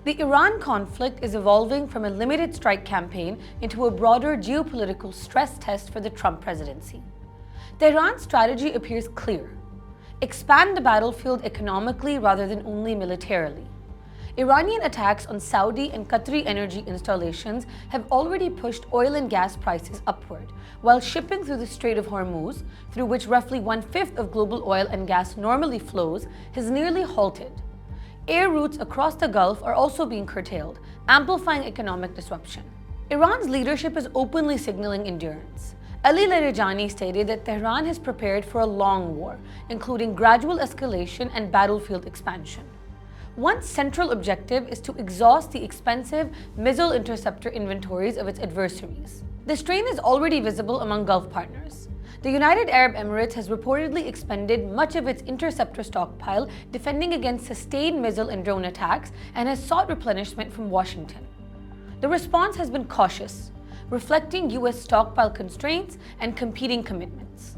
The Iran conflict is evolving from a limited strike campaign into a broader geopolitical stress test for the Trump presidency. Tehran's strategy appears clear: expand the battlefield economically rather than only militarily. Iranian attacks on Saudi and Qatari energy installations have already pushed oil and gas prices upward, while shipping through the Strait of Hormuz, through which roughly 1/5 of global oil and gas normally flows, has nearly halted. Air routes across the Gulf are also being curtailed, amplifying economic disruption. Iran's leadership is openly signaling endurance. Ali Larijani stated that Tehran has prepared for a long war, including gradual escalation and battlefield expansion. One central objective is to exhaust the expensive missile interceptor inventories of its adversaries. The strain is already visible among Gulf partners. The United Arab Emirates has reportedly expended much of its interceptor stockpile defending against sustained missile and drone attacks and has sought replenishment from Washington. The response has been cautious, reflecting U.S. stockpile constraints and competing commitments.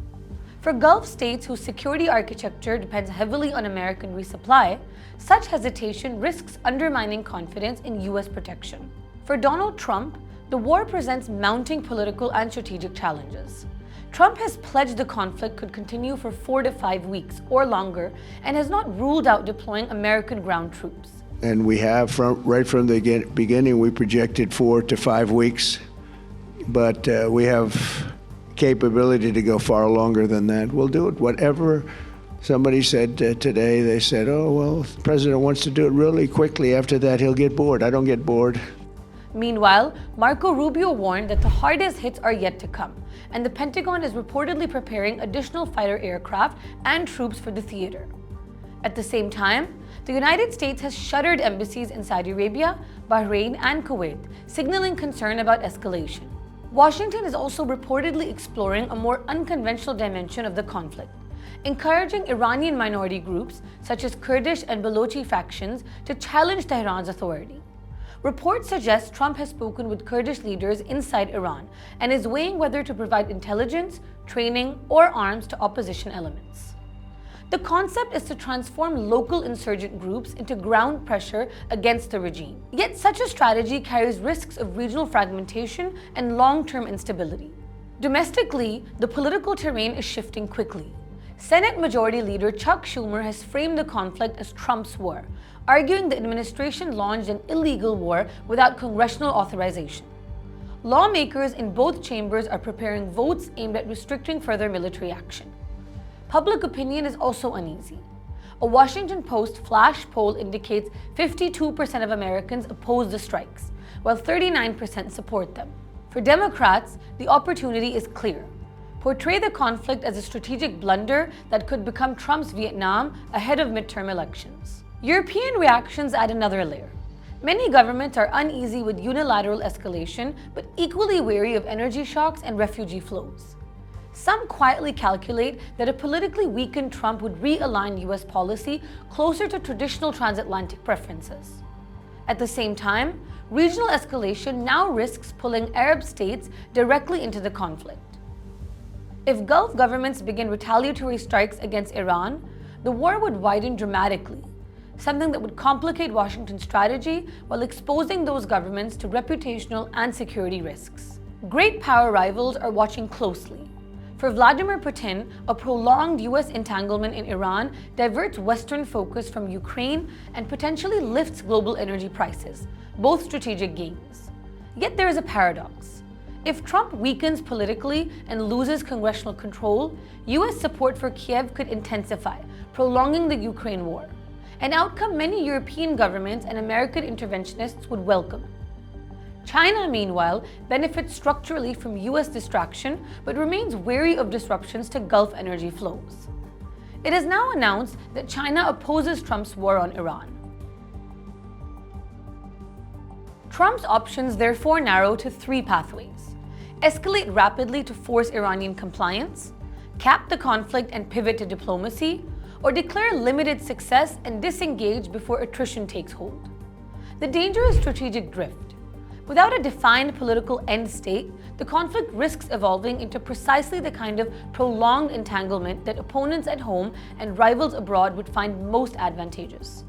For Gulf states whose security architecture depends heavily on American resupply, such hesitation risks undermining confidence in U.S. protection. For Donald Trump, the war presents mounting political and strategic challenges. Trump has pledged the conflict could continue for 4 to 5 weeks or longer and has not ruled out deploying American ground troops. And we have, right from the beginning, we projected 4 to 5 weeks, but we have capability to go far longer than that. We'll do it. Whatever somebody said today, they said, oh, well, the president wants to do it really quickly. After that, he'll get bored. I don't get bored. Meanwhile, Marco Rubio warned that the hardest hits are yet to come, and the Pentagon is reportedly preparing additional fighter aircraft and troops for the theater. At the same time, the United States has shuttered embassies in Saudi Arabia, Bahrain, and Kuwait, signaling concern about escalation. Washington is also reportedly exploring a more unconventional dimension of the conflict, encouraging Iranian minority groups such as Kurdish and Balochi factions to challenge Tehran's authority. Reports suggest Trump has spoken with Kurdish leaders inside Iran and is weighing whether to provide intelligence, training, or arms to opposition elements. The concept is to transform local insurgent groups into ground pressure against the regime. Yet such a strategy carries risks of regional fragmentation and long-term instability. Domestically, the political terrain is shifting quickly. Senate Majority Leader Chuck Schumer has framed the conflict as Trump's war, arguing the administration launched an illegal war without congressional authorization. Lawmakers in both chambers are preparing votes aimed at restricting further military action. Public opinion is also uneasy. A Washington Post flash poll indicates 52% of Americans oppose the strikes, while 39% support them. For Democrats, the opportunity is clear: portray the conflict as a strategic blunder that could become Trump's Vietnam ahead of midterm elections. European reactions add another layer. Many governments are uneasy with unilateral escalation, but equally wary of energy shocks and refugee flows. Some quietly calculate that a politically weakened Trump would realign U.S. policy closer to traditional transatlantic preferences. At the same time, regional escalation now risks pulling Arab states directly into the conflict. If Gulf governments begin retaliatory strikes against Iran, the war would widen dramatically, something that would complicate Washington's strategy while exposing those governments to reputational and security risks. Great power rivals are watching closely. For Vladimir Putin, a prolonged U.S. entanglement in Iran diverts Western focus from Ukraine and potentially lifts global energy prices, both strategic gains. Yet there is a paradox. If Trump weakens politically and loses congressional control, U.S. support for Kiev could intensify, prolonging the Ukraine war, an outcome many European governments and American interventionists would welcome. China, meanwhile, benefits structurally from U.S. distraction but remains wary of disruptions to Gulf energy flows. It is now announced that China opposes Trump's war on Iran. Trump's options therefore narrow to 3 pathways: escalate rapidly to force Iranian compliance, cap the conflict and pivot to diplomacy, or declare limited success and disengage before attrition takes hold. The danger is strategic drift. Without a defined political end state, the conflict risks evolving into precisely the kind of prolonged entanglement that opponents at home and rivals abroad would find most advantageous.